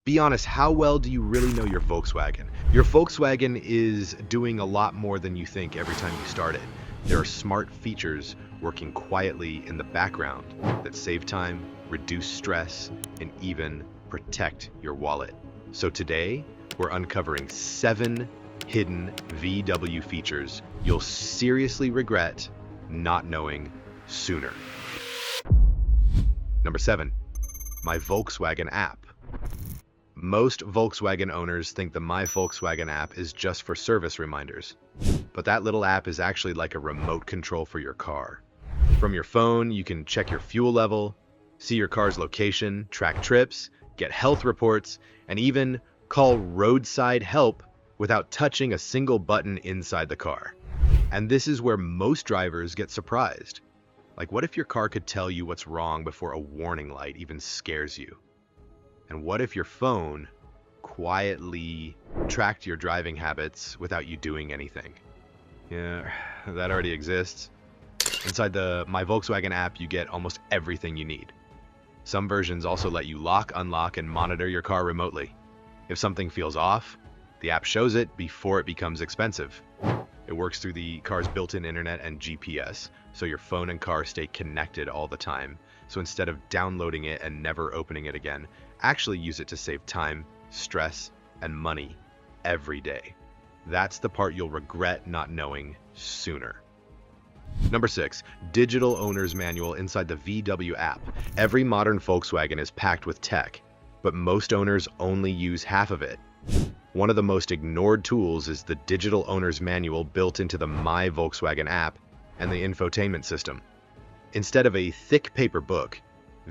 Be honest, how well do you really know your Volkswagen? Your Volkswagen is doing a lot more than you think every time you start it. There are smart features working quietly in the background that save time, reduce stress, and even protect your wallet. So today, we're uncovering 7 hidden VW features you'll seriously regret not knowing sooner. Number 7, my Volkswagen app. Most Volkswagen owners think the My Volkswagen app is just for service reminders, but that little app is actually like a remote control for your car. From your phone, you can check your fuel level, see your car's location, track trips, get health reports, and even call roadside help without touching a single button inside the car. And this is where most drivers get surprised. Like, what if your car could tell you what's wrong before a warning light even scares you? And what if your phone quietly tracked your driving habits without you doing anything? Yeah, that already exists. Inside the My Volkswagen app, you get almost everything you need. Some versions also let you lock, unlock, and monitor your car remotely. If something feels off, the app shows it before it becomes expensive. It works through the car's built-in internet and GPS, so your phone and car stay connected all the time. So instead of downloading it and never opening it again, actually use it to save time, stress, and money every day. That's the part you'll regret not knowing sooner. Number 6, digital owner's manual inside the VW app. Every modern Volkswagen is packed with tech, but most owners only use half of it. One of the most ignored tools is the digital owner's manual built into the My Volkswagen app and the infotainment system. Instead of a thick paper book,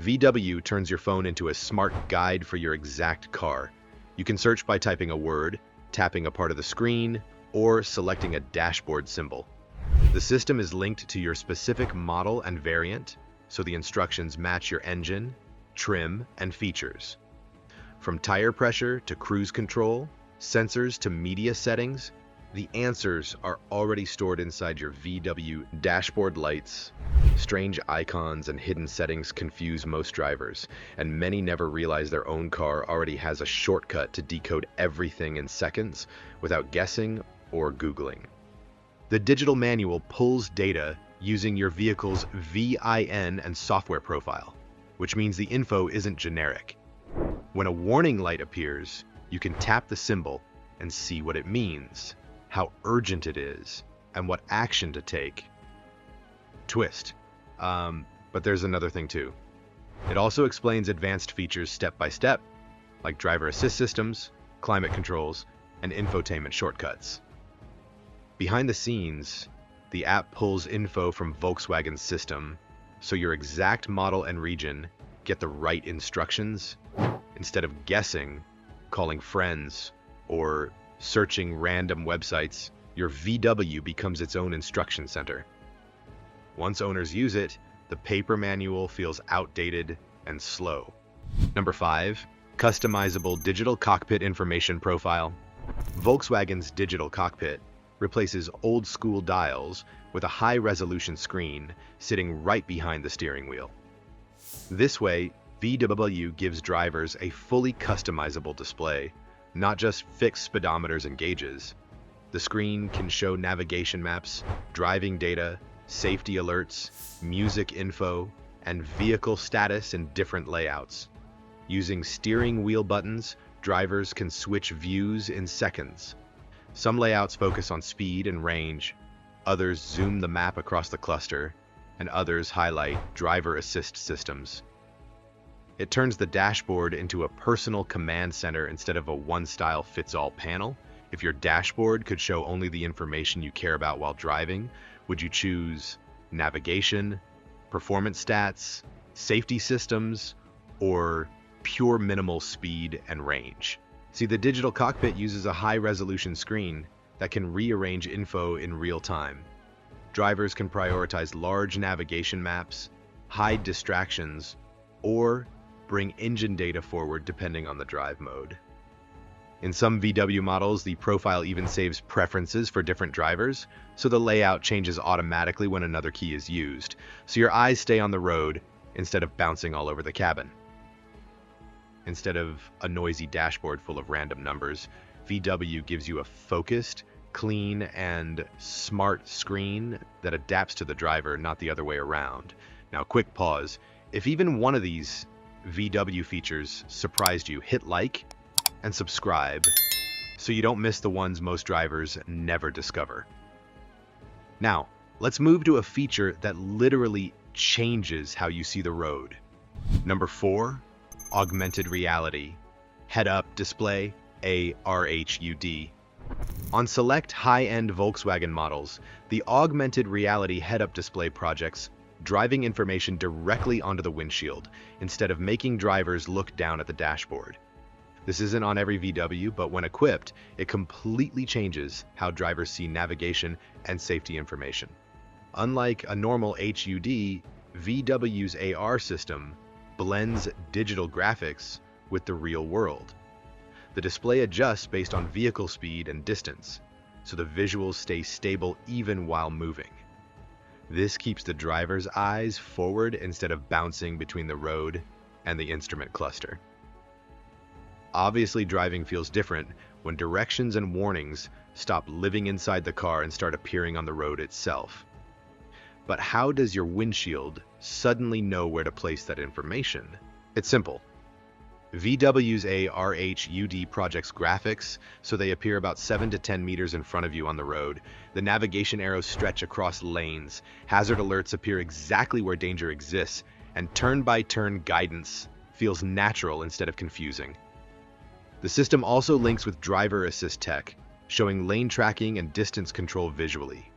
VW turns your phone into a smart guide for your exact car. You can search by typing a word, tapping a part of the screen, or selecting a dashboard symbol. The system is linked to your specific model and variant, so the instructions match your engine, trim, and features. From tire pressure to cruise control, sensors to media settings, the answers are already stored inside your VW dashboard. Lights, strange icons, and hidden settings confuse most drivers, and many never realize their own car already has a shortcut to decode everything in seconds without guessing or Googling. The digital manual pulls data using your vehicle's VIN and software profile, which means the info isn't generic. When a warning light appears, you can tap the symbol and see what it means, how urgent it is, and what action to take. Twist. But there's another thing too. It also explains advanced features step by step, like driver assist systems, climate controls, and infotainment shortcuts. Behind the scenes, the app pulls info from Volkswagen's system, so your exact model and region get the right instructions. Instead of guessing, calling friends, or searching random websites, your VW becomes its own instruction center. Once owners use it, the paper manual feels outdated and slow. Number 5, customizable digital cockpit information profile. Volkswagen's digital cockpit replaces old-school dials with a high-resolution screen sitting right behind the steering wheel. This way, VW gives drivers a fully customizable display, not just fixed speedometers and gauges. The screen can show navigation maps, driving data, safety alerts, music info, and vehicle status in different layouts. Using steering wheel buttons, drivers can switch views in seconds. Some layouts focus on speed and range, others zoom the map across the cluster, and others highlight driver assist systems. It turns the dashboard into a personal command center instead of a one-style-fits-all panel. If your dashboard could show only the information you care about while driving, would you choose navigation, performance stats, safety systems, or pure minimal speed and range? See, the digital cockpit uses a high-resolution screen that can rearrange info in real time. Drivers can prioritize large navigation maps, hide distractions, or bring engine data forward depending on the drive mode. In some VW models, the profile even saves preferences for different drivers, so the layout changes automatically when another key is used, so your eyes stay on the road instead of bouncing all over the cabin. Instead of a noisy dashboard full of random numbers, VW gives you a focused, clean, and smart screen that adapts to the driver, not the other way around. Now, quick pause. If even one of these VW features surprised you, hit like and subscribe so you don't miss the ones most drivers never discover. Now, let's move to a feature that literally changes how you see the road. Number 4, augmented reality. Head-up display, ARHUD. On select high-end Volkswagen models, the augmented reality head-up display projects driving information directly onto the windshield instead of making drivers look down at the dashboard. This isn't on every VW, but when equipped, it completely changes how drivers see navigation and safety information. Unlike a normal HUD, VW's AR system blends digital graphics with the real world. The display adjusts based on vehicle speed and distance, so the visuals stay stable even while moving. This keeps the driver's eyes forward instead of bouncing between the road and the instrument cluster. Obviously, driving feels different when directions and warnings stop living inside the car and start appearing on the road itself. But how does your windshield suddenly know where to place that information? It's simple. VW's ARHUD projects graphics so they appear about 7 to 10 meters in front of you on the road. The navigation arrows stretch across lanes, hazard alerts appear exactly where danger exists, and turn-by-turn guidance feels natural instead of confusing. The system also links with driver assist tech, showing lane tracking and distance control visually.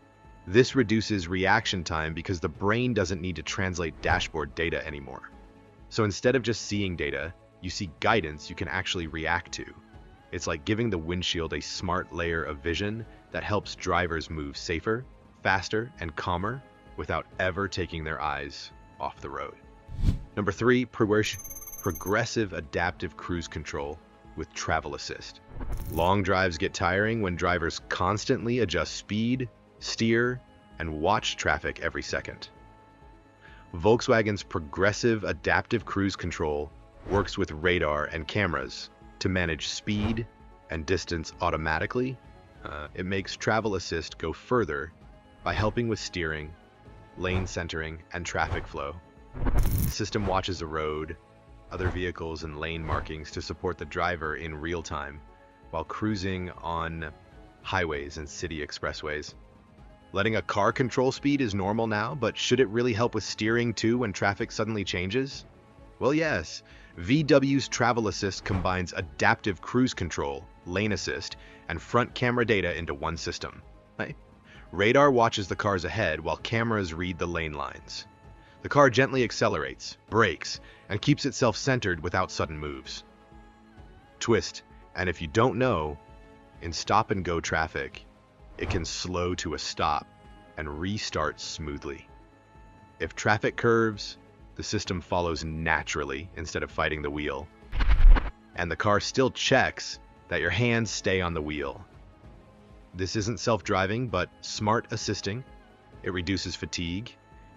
This reduces reaction time because the brain doesn't need to translate dashboard data anymore. So instead of just seeing data, you see guidance you can actually react to. It's like giving the windshield a smart layer of vision that helps drivers move safer, faster, and calmer without ever taking their eyes off the road. Number 3, progressive adaptive cruise control with travel assist. Long drives get tiring when drivers constantly adjust speed, steer, and watch traffic every second. Volkswagen's progressive adaptive cruise control works with radar and cameras to manage speed and distance automatically. It makes travel assist go further by helping with steering, lane centering, and traffic flow. The system watches the road, other vehicles, and lane markings to support the driver in real time while cruising on highways and city expressways. Letting a car control speed is normal now, but should it really help with steering too when traffic suddenly changes? Well, yes. VW's Travel Assist combines adaptive cruise control, lane assist, and front camera data into one system. Right? Radar watches the cars ahead while cameras read the lane lines. The car gently accelerates, brakes, and keeps itself centered without sudden moves. Twist, and if you don't know, in stop-and-go traffic, it can slow to a stop and restart smoothly. If traffic curves, the system follows naturally instead of fighting the wheel. And the car still checks that your hands stay on the wheel. This isn't self-driving, but smart assisting. It reduces fatigue,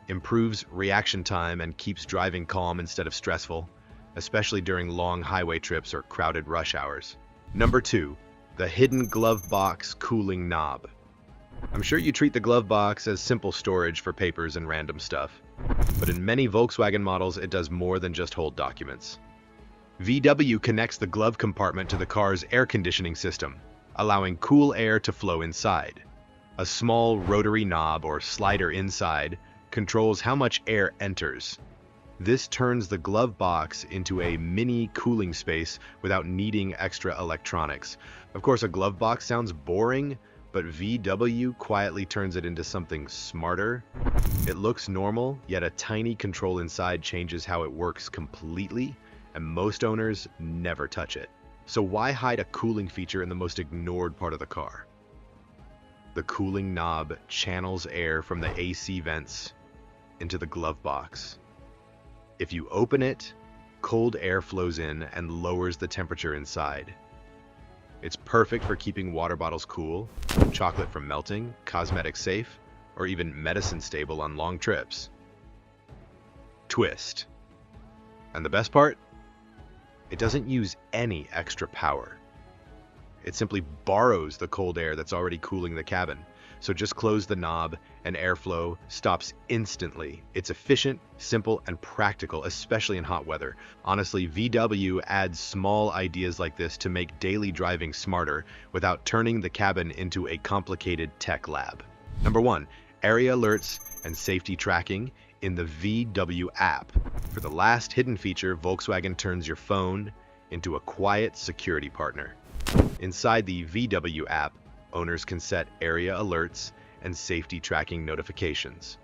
improves reaction time, and keeps driving calm instead of stressful, especially during long highway trips or crowded rush hours. Number 2, the hidden glove box cooling knob. I'm sure you treat the glove box as simple storage for papers and random stuff, but in many Volkswagen models it does more than just hold documents. VW connects the glove compartment to the car's air conditioning system, allowing cool air to flow inside. A small rotary knob or slider inside controls how much air enters. This turns the glove box into a mini cooling space without needing extra electronics. Of course, a glove box sounds boring, but VW quietly turns it into something smarter. It looks normal, yet a tiny control inside changes how it works completely, and most owners never touch it. So why hide a cooling feature in the most ignored part of the car? The cooling knob channels air from the AC vents into the glove box. If you open it, cold air flows in and lowers the temperature inside. It's perfect for keeping water bottles cool, chocolate from melting, cosmetic safe, or even medicine stable on long trips. Twist. And the best part? It doesn't use any extra power. It simply borrows the cold air that's already cooling the cabin. So just close the knob and airflow stops instantly. It's efficient, simple, and practical, especially in hot weather. Honestly, VW adds small ideas like this to make daily driving smarter without turning the cabin into a complicated tech lab. Number 1, area alerts and safety tracking in the VW app. For the last hidden feature, Volkswagen turns your phone into a quiet security partner. Inside the VW app, owners can set area alerts and safety tracking notifications.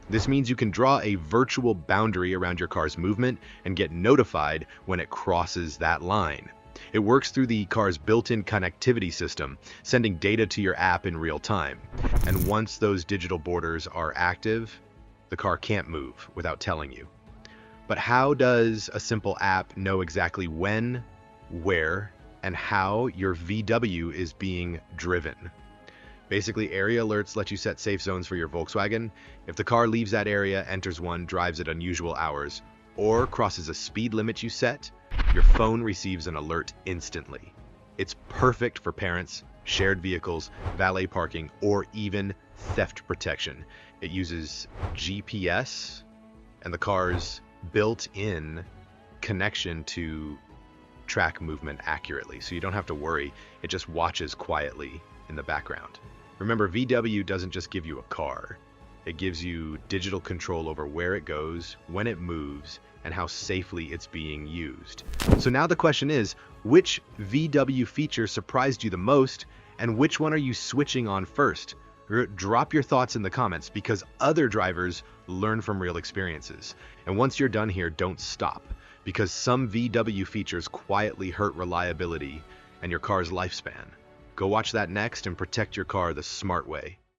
This means you can draw a virtual boundary around your car's movement and get notified when it crosses that line. It works through the car's built-in connectivity system, sending data to your app in real time. And once those digital borders are active, the car can't move without telling you. But how does a simple app know exactly when, where, and how your VW is being driven? Basically, area alerts let you set safe zones for your Volkswagen. If the car leaves that area, enters one, drives at unusual hours, or crosses a speed limit you set, your phone receives an alert instantly. It's perfect for parents, shared vehicles, valet parking, or even theft protection. It uses GPS and the car's built-in connection to track movement accurately, so you don't have to worry. It just watches quietly in the background. Remember, VW doesn't just give you a car. It gives you digital control over where it goes, when it moves, and how safely it's being used. So now the question is, which VW feature surprised you the most, and which one are you switching on first? Drop your thoughts in the comments, because other drivers learn from real experiences. And once you're done here, don't stop, because some VW features quietly hurt reliability and your car's lifespan. Go watch that next and protect your car the smart way.